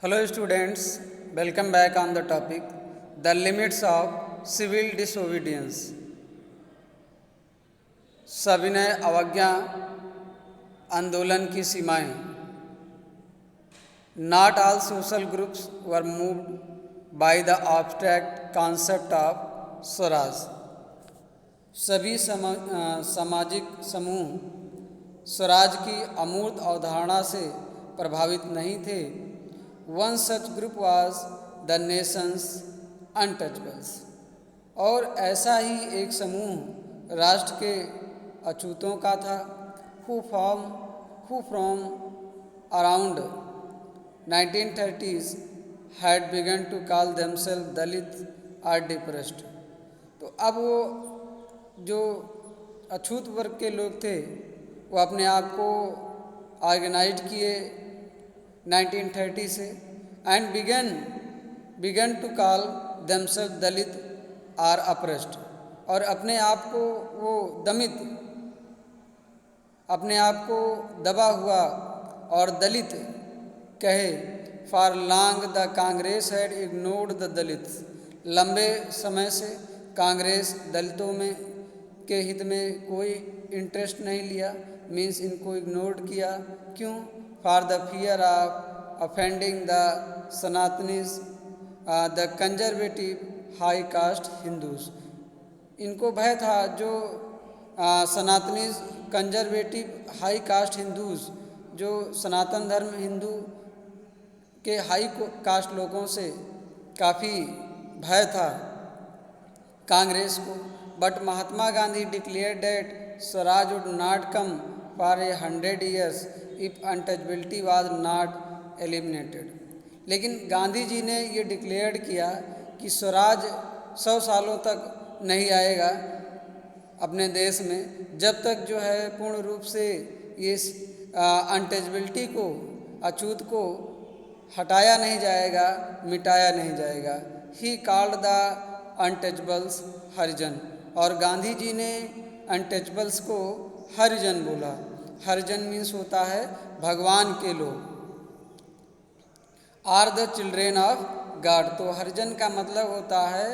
Hello students, welcome back on the topic the limits of civil disobedience. सविनय अवज्ञा आंदोलन की सीमाएं. Not all social groups were moved by the abstract concept of Swaraj. सभी सामाजिक समूह स्वराज की अमूर्त अवधारणा से प्रभावित नहीं थे. One such group was the nation's untouchables. और ऐसा ही एक समूह राष्ट्र के अछूतों का था. who from around 1930s had begun to call themselves Dalit or depressed. तो अब वो जो अछूत वर्ग के लोग थे वो अपने आप को ऑर्गेनाइज किए 1930 से and began to call themselves Dalit or oppressed. और अपने आप को वो दमित, अपने आप को दबा हुआ और दलित कहे. For long the Congress had ignored the Dalit. लंबे समय से कांग्रेस दलितों में के हित में कोई इंटरेस्ट नहीं लिया. मीन्स इनको इग्नोर्ड किया. क्यों? For the fear of offending the Sanatanis the conservative high caste Hindus. इनको भय था जो Sanatanis conservative high caste Hindus, जो सनातन धर्म हिंदू के हाई कास्ट लोगों से काफ़ी भय था कांग्रेस को. But Mahatma Gandhi declared that Swaraj would not come for 100 years if untouchability was not eliminated. लेकिन गांधी जी ने ये डिक्लेयर किया कि स्वराज 100 सालों तक नहीं आएगा अपने देश में जब तक जो है पूर्ण रूप से ये अनटचबिलिटी को, अछूत को हटाया नहीं जाएगा, मिटाया नहीं जाएगा. ही कॉल्ड द अनटचबल्स हरिजन. और गांधी जी ने अनटचबल्स को हरिजन बोला. हरिजन मीन्स होता है भगवान के लोग. Are the children of God. तो हरिजन का मतलब होता है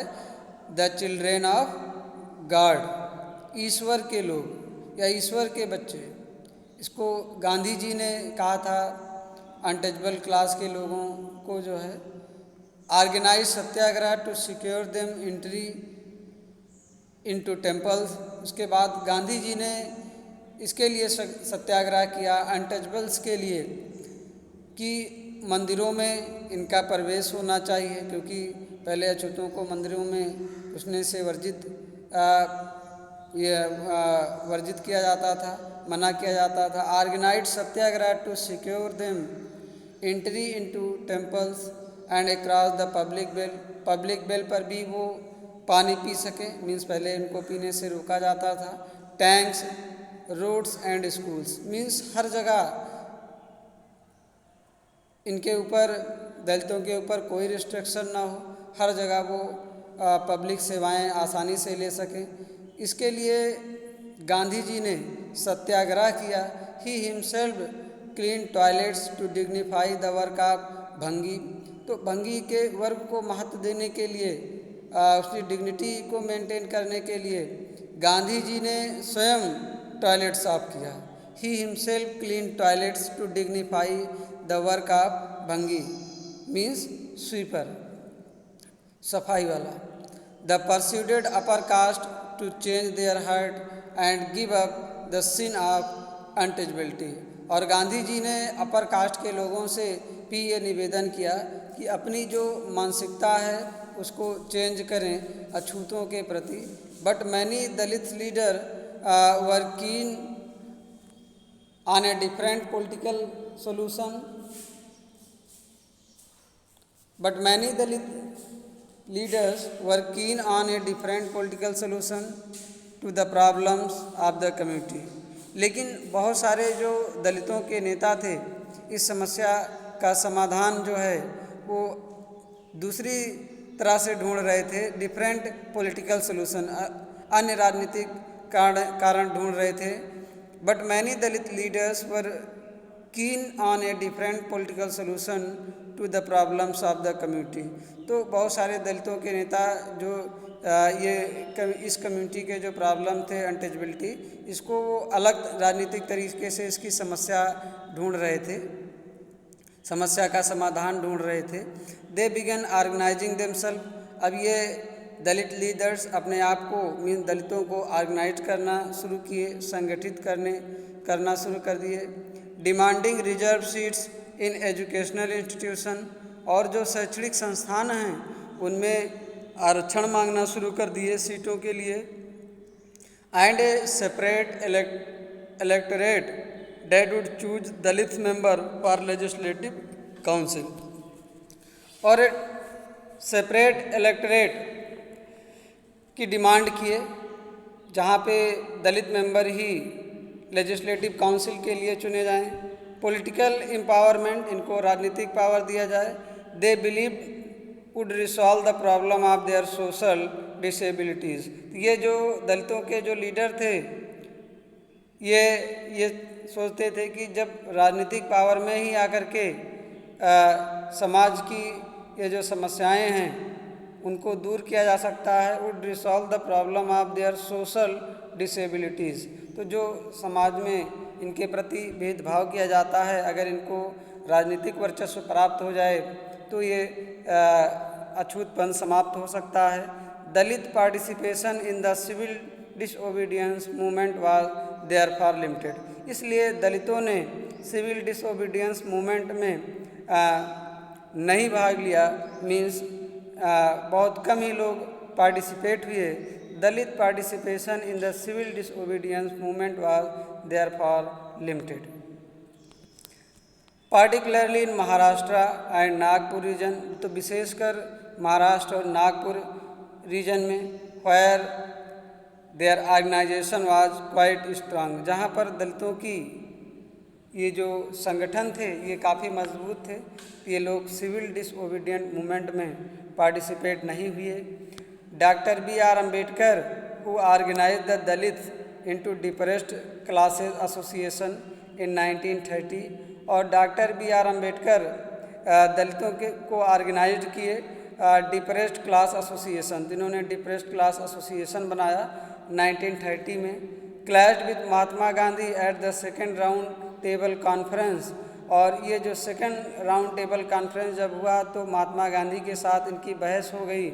द चिल्ड्रेन ऑफ गॉड, ईश्वर के लोग या ईश्वर के बच्चे. इसको गांधी जी ने कहा था अनटचबल क्लास के लोगों को जो है organise satyagraha to secure them entry into temples. उसके बाद गांधी जी ने इसके लिए सत्याग्रह किया अनटचबल्स के लिए कि मंदिरों में इनका प्रवेश होना चाहिए, क्योंकि पहले अछूतों को मंदिरों में घुसने से वर्जित किया जाता था, मना किया जाता था. Organise satyagraha to secure them entry into temples and across the public well. Public well पर भी वो पानी पी सके. मीन्स पहले इनको पीने से रोका जाता था. Tanks, roads and schools. Means हर जगह इनके ऊपर, दलितों के ऊपर कोई रिस्ट्रिक्शन ना हो. हर जगह वो पब्लिक सेवाएं आसानी से ले सकें. इसके लिए गांधी जी ने सत्याग्रह किया. He himself clean toilets to dignify the work of Bhangi. तो भंगी के वर्ग को महत्व देने के लिए, उसकी डिग्निटी को मेंटेन करने के लिए गांधी जी ने स्वयं टॉयलेट साफ किया. He himself clean toilets to dignify the work of bhangi means sweeper, सफाई वाला. The persuaded upper caste to change their heart and give up the sin of untouchability. और गांधी जी ने अपर कास्ट के लोगों से भी ये निवेदन किया कि अपनी जो मानसिकता है उसको चेंज करें अछूतों के प्रति. But many Dalit leader were keen on a different political solution. But many Dalit leaders were keen on a different political solution to the problems of the community. लेकिन बहुत सारे जो दलितों के नेता थे इस समस्या का समाधान जो है वो दूसरी तरह से ढूंढ रहे थे. डिफरेंट पॉलिटिकल सॉल्यूशन, अन्य राजनीतिक कारण ढूंढ रहे थे. But many Dalit leaders were keen on a different political solution to the problems of the community. तो बहुत सारे दलितों के नेता जो इस कम्युनिटी के जो प्रॉब्लम थे अनटचबिलिटी, इसको वो अलग राजनीतिक तरीके से इसकी समस्या ढूंढ रहे थे, समस्या का समाधान ढूंढ रहे थे। They began organising themselves. अब ये दलित लीडर्स अपने आप को मीन दलितों को ऑर्गेनाइज करना शुरू किए, संगठित करना शुरू कर दिए। Demanding reserve seats in educational institution, और जो शैक्षणिक संस्थान हैं उनमें आरक्षण मांगना शुरू कर दिए सीटों के लिए। And a separate electorate that would choose Dalit member for legislative council, और सेपरेट इलेक्टोरेट की डिमांड किए जहाँ पे दलित मेंबर ही लेजिस्लेटिव काउंसिल के लिए चुने जाएं। पॉलिटिकल एम्पावरमेंट, इनको राजनीतिक पावर दिया जाए। They believe would resolve the problem of their social disabilities. ये जो दलितों के जो लीडर थे ये सोचते थे कि जब राजनीतिक पावर में ही आकर के समाज की ये जो समस्याएं हैं उनको दूर किया जा सकता है। Would resolve the problem of their social disabilities. तो जो समाज में इनके प्रति भेदभाव किया जाता है, अगर इनको राजनीतिक वर्चस्व प्राप्त हो जाए तो ये अछूतपन समाप्त हो सकता है। Dalit participation in the civil disobedience movement was therefore limited. इसलिए दलितों ने सिविल डिसओबीडियंस मूवमेंट में नहीं भाग लिया, मीन्स बहुत कम ही लोग पार्टिसिपेट हुए। Dalit participation in the civil disobedience movement was therefore limited. Particularly in Maharashtra and Nagpur region, तो विशेषकर महाराष्ट्र और नागपुर रीजन में, where there organisation was quite strong, जहाँ पर दलितों की ये जो संगठन थे ये काफ़ी मजबूत थे। ये लोग सिविल डिसओबीडियंट मूवमेंट में पार्टिसिपेट नहीं हुए। Doctor B.R. Ambedkar who organise the Dalit into depressed classes association in 1930, और डॉक्टर B.R. अम्बेडकर दलितों को ऑर्गेनाइज किए डिप्रेस्ड क्लास एसोसिएशन, जिन्होंने डिप्रेस्ड क्लास एसोसिएशन बनाया 1930 में। Clashed with Mahatma Gandhi at the second round table conference, और ये जो सेकेंड राउंड टेबल कॉन्फ्रेंस जब हुआ तो महात्मा गांधी के साथ इनकी बहस हो गई।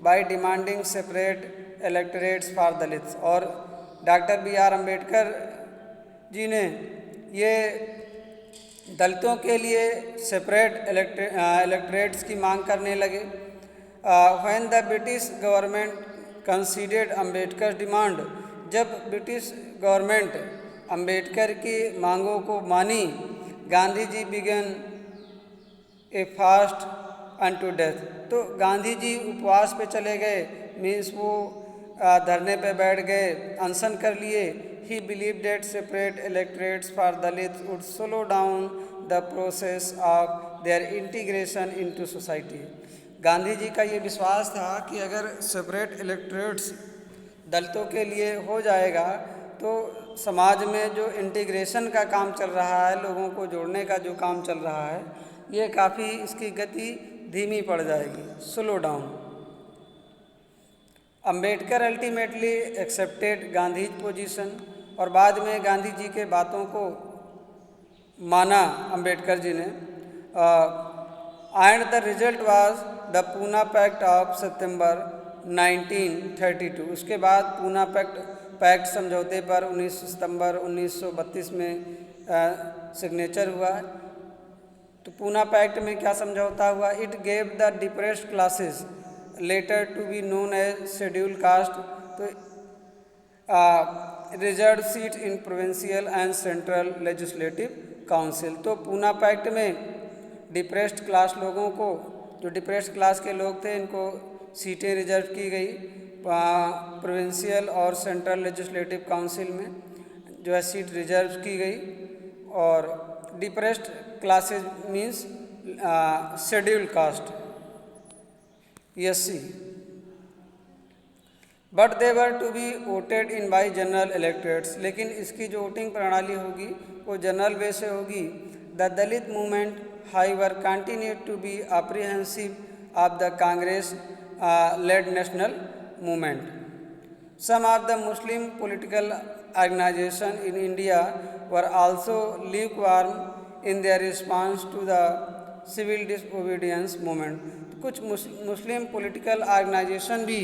By demanding separate electorates for Dalits, और डॉक्टर B.R. अम्बेडकर जी ने ये दलितों के लिए सेपरेट इलेक्टोरेट्स की मांग करने लगे। When the British government considered Ambedkar demand, जब ब्रिटिश गवर्नमेंट अम्बेडकर की मांगों को मानी, गांधी जी बिगन ए फास्ट अनटू डेथ, तो गांधी जी उपवास पे चले गए, मीन्स वो धरने पे बैठ गए, अनशन कर लिए। He believe that separate electorates for Dalit would slow down the process of their integration into society. Gandhi ji का ये विश्वास था कि अगर सेपरेट इलेक्टोरेट्स दलितों के लिए हो जाएगा तो समाज में जो इंटीग्रेशन का काम चल रहा है, लोगों को जोड़ने का जो काम चल रहा है, ये काफ़ी इसकी गति धीमी पड़ जाएगी, slow down. Ambedkar ultimately accepted Gandhi position, और बाद में गांधी जी के बातों को माना अम्बेडकर जी ने। And the result was the Poona pact of सितंबर 1932। उसके बाद पूना पैक्ट समझौते पर 19 सितंबर 1932 में सिग्नेचर हुआ। तो पूना पैक्ट में क्या समझौता हुआ? It gave the depressed classes later to be known as scheduled caste to reserve seat in provincial and central legislative council. तो पूना पैक्ट में डिप्रेस्ड क्लास लोगों को, जो डिप्रेस्ड क्लास के लोग थे, इनको सीटें रिजर्व की गई प्रोविंशियल और सेंट्रल लेजिस्लेटिव काउंसिल में जो है सीट रिजर्व की गई। और depressed classes means scheduled caste SC, but they were to be voted in by general electorates. लेकिन इसकी जो वोटिंग प्रणाली होगी वो जनरल वे से होगी। The Dalit movement however, continued to be apprehensive of the Congress-led national movement. Some of the Muslim political organizations in India were also lukewarm in their response to the civil disobedience movement. कुछ Muslim political organisation भी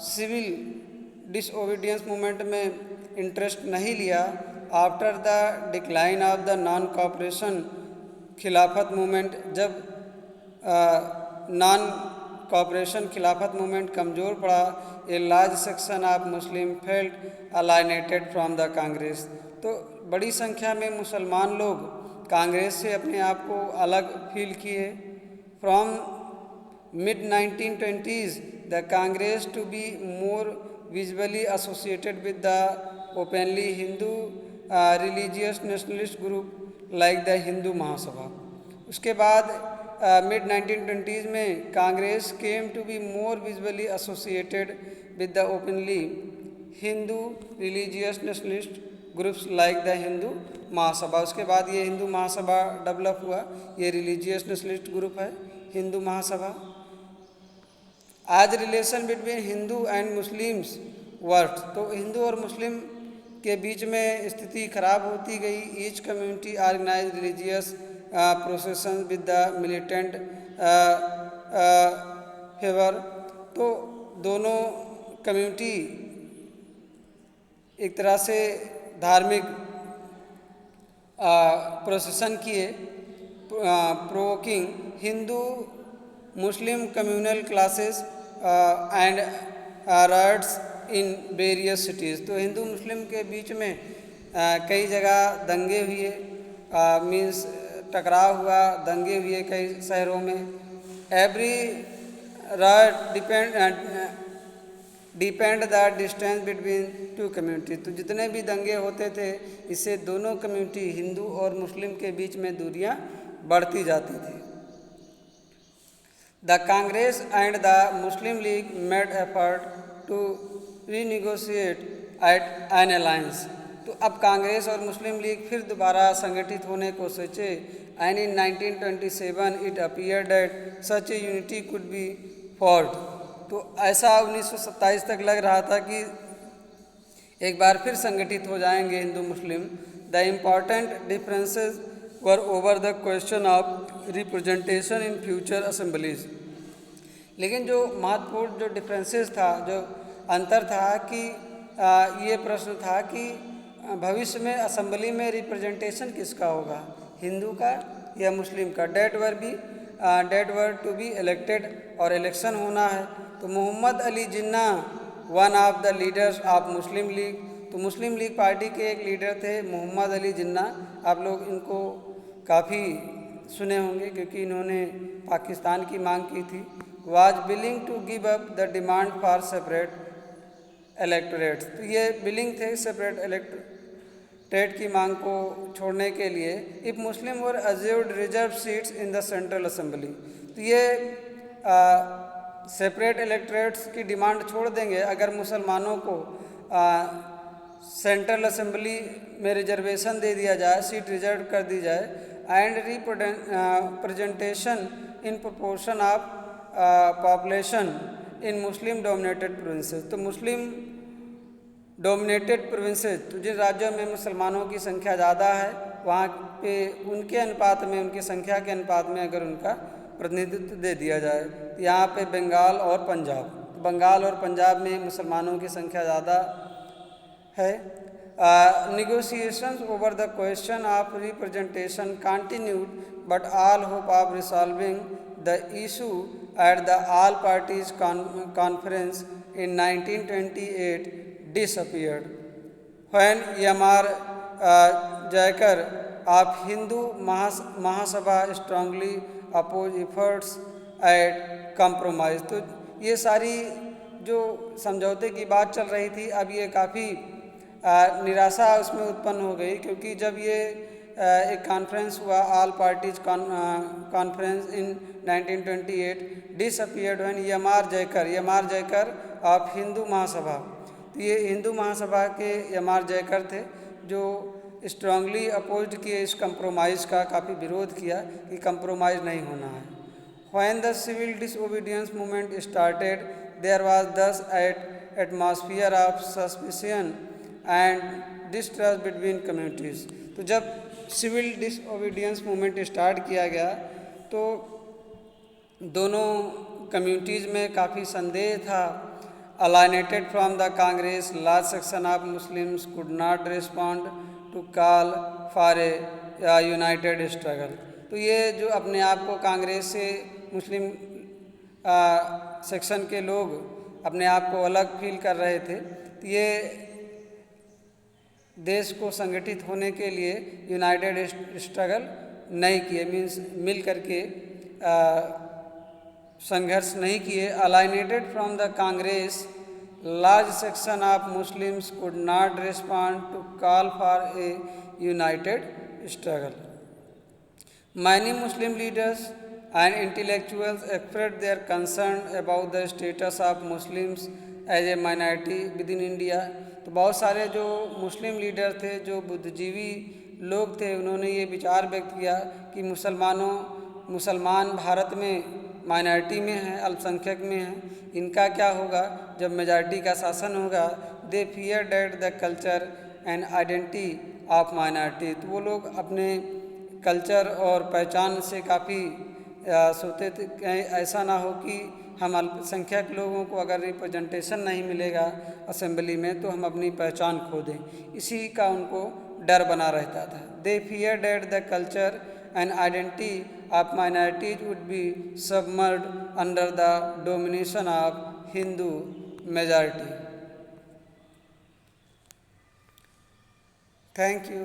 civil disobedience movement में interest नहीं लिया after the decline of the non cooperation Khilafat movement. जब non cooperation Khilafat movement कमज़ोर पड़ा, a large section of Muslim felt alienated from the Congress. तो बड़ी संख्या में मुसलमान लोग कांग्रेस से अपने आप को अलग फील किए। From mid 1920s the Congress to be more visually associated with the openly Hindu religious nationalist group like the Hindu Mahasabha. उसके बाद मिड 1920s में Congress came to be more visually associated with the openly Hindu religious nationalist groups like the Hindu Mahasabha. उसके बाद ये Hindu Mahasabha develop हुआ। ये religious nationalist group है हिंदू महासभा। आज relation between Hindu and Muslims worst, तो हिंदू और मुस्लिम के बीच में स्थिति खराब होती गई। Each community organise religious procession with the militant fervour. तो दोनों कम्युनिटी एक तरह से धार्मिक प्रोसेसन किए, provoking Hindu Muslim communal clashes and riots in various cities. तो हिंदू मुस्लिम के बीच में कई जगह दंगे हुए, मीन्स टकराव हुआ, दंगे हुए कई शहरों में। Every right depend the distance between two community. तो जितने भी दंगे होते थे, इससे दोनों कम्युनिटी हिंदू और मुस्लिम के बीच में दूरियां बढ़ती जाती थी। The Congress and the Muslim League made effort to renegotiate at an alliance. तो अब कांग्रेस और मुस्लिम लीग फिर दोबारा संगठित होने को सोचे। And in 1927 it appear that such a unity could be forged. तो ऐसा 1927 तक लग रहा था कि एक बार फिर संगठित हो जाएंगे Hindu Muslim. The important differences were over the question of representation in future assemblies. लेकिन जो महत्वपूर्ण जो डिफरेंसेस था, जो अंतर था कि ये प्रश्न था कि भविष्य में असेंबली में रिप्रेजेंटेशन किसका होगा, हिंदू का या मुस्लिम का। That were to be elected और इलेक्शन होना है। तो Mohammad Ali Jinnah one of the leaders of Muslim League. तो मुस्लिम लीग पार्टी के एक लीडर थे मोहम्मद अली जिन्ना। आप लोग इनको काफ़ी सुने होंगे क्योंकि इन्होंने पाकिस्तान की मांग की थी। Was willing to give up the demand for separate electorates. तो ये विलिंग थे सेपरेट इलेक्टोरेट की मांग को छोड़ने के लिए। If Muslim were assured reserve seats in the central assembly. तो ये सेपरेट इलेक्टोरेट्स की डिमांड छोड़ देंगे अगर मुसलमानों को सेंट्रल असेंबली में रिजर्वेशन दे दिया जाए, सीट रिजर्व कर दी जाए। And representation in proportion of population in Muslim dominated provinces. तो मुस्लिम डोमिनेटेड प्रोविंसेस, तो जिन राज्यों में मुसलमानों की संख्या ज़्यादा है वहाँ पे उनके अनुपात में, उनकी संख्या के अनुपात में अगर उनका प्रतिनिधित्व दे दिया जाए। तो यहाँ पे बंगाल और पंजाब, तो बंगाल और पंजाब में मुसलमानों की संख्या ज़्यादा है। negotiations over the question of representation continued, but all hope of resolving the issue at the All Parties Conference in 1928 disappeared. When Yamar Jaikar of Hindu Mahasabha strongly opposed efforts at compromise. तो ये सारी जो समझौते की बात चल रही थी, अब ये काफ़ी निराशा उसमें उत्पन्न हो गई क्योंकि जब ये एक कॉन्फ्रेंस हुआ, all parties conference in 1928 disappeared when M R Jayakar of Hindu Mahasabha. तो ये हिंदू महासभा के यमार जयकर थे जो स्ट्रांगली अपोज्ड किए, इस कंप्रोमाइज़ का काफ़ी विरोध किया कि कंप्रोमाइज़ नहीं होना है। When the civil disobedience movement started there was this atmosphere of suspicion and distrust between communities. तो जब सिविल डिसओबीडियंस मूवमेंट स्टार्ट किया गया तो दोनों कम्युनिटीज़ में काफ़ी संदेह था। alienated from the Congress, large section of Muslims could not respond to call for a united struggle। तो ये जो अपने आप को कांग्रेस से मुस्लिम सेक्शन के लोग अपने आप को अलग फील कर रहे थे, तो ये देश को संगठित होने के लिए यूनाइटेड स्ट्रगल नहीं किए, मीन्स मिल करके संघर्ष नहीं किए। alienated from the Congress, large section of Muslims could not respond to call for a united struggle। Many Muslim leaders and intellectuals expressed their concern about the status of Muslims as a minority within India। तो बहुत सारे जो मुस्लिम leader थे, जो बुद्धिजीवी लोग थे, उन्होंने ये विचार व्यक्त किया कि मुसलमान भारत में माइनॉरिटी में हैं, अल्पसंख्यक में हैं, इनका क्या होगा जब मेजॉरिटी का शासन होगा। They fear that the culture and identity of minority. तो वो लोग अपने कल्चर और पहचान से काफ़ी सोचते थे कहीं ऐसा ना हो कि हम अल्पसंख्यक लोगों को अगर रिप्रेजेंटेशन नहीं मिलेगा असेंबली में तो हम अपनी पहचान खो दें, इसी का उनको डर बना रहता था। They fear that the culture and identity of minorities would be submerged under the domination of Hindu majority। Thank you।